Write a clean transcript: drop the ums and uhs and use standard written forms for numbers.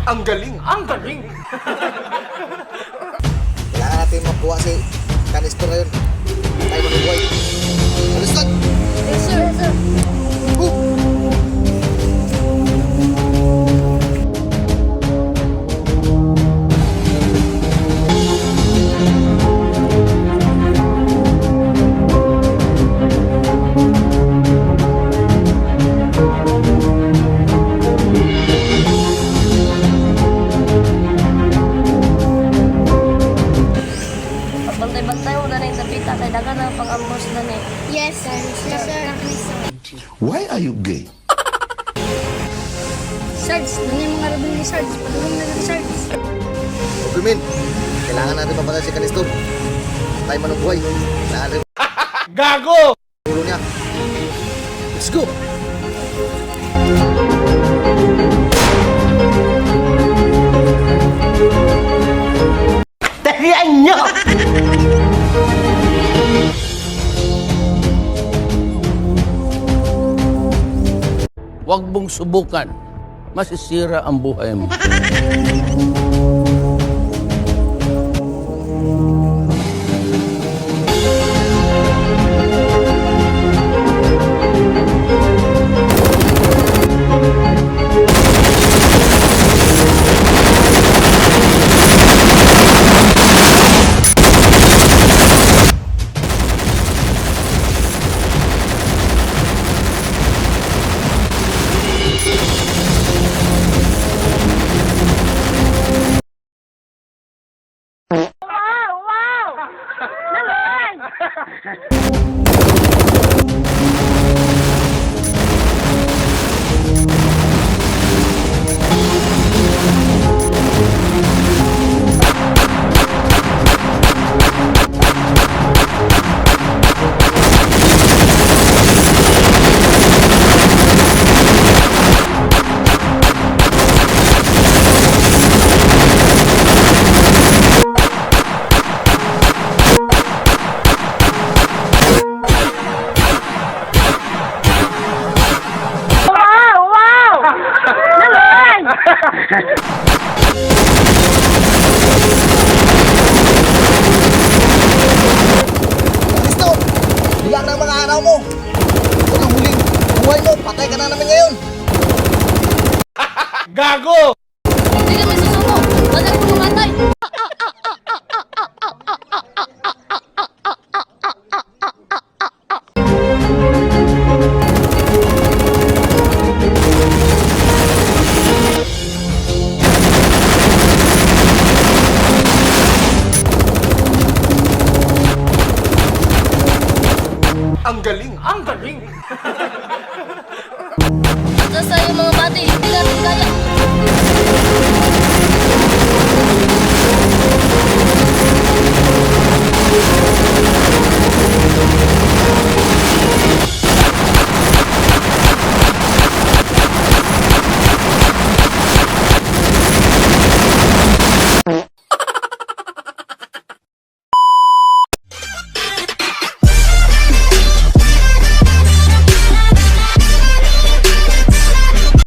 Ang galing! Ang galing! Kailangan natin makuha si kanister na yun. Tayo manubuhay. Understand? Yes, sir. Yes, sir. Bantay-bantay mo na yung sapita kay dagan ang pang-ambos na ni. Yes, sir. Yes, sir. Why are you gay? Sarge, ano yung mga rabin ni Sarge? Padulong na ni Sarge. Opimin, kailangan natin mapatay si kanister. Tayo manubuhay. Kailangan natin Gago! ulo niya. Let's go! Dalian nyo! Huwag mong subukan. Masisira ang buhay mo. Kanister! Bilang ng mga araw mo! Ito ang huling buhay mo! Patay ka na namin ngayon! Gago!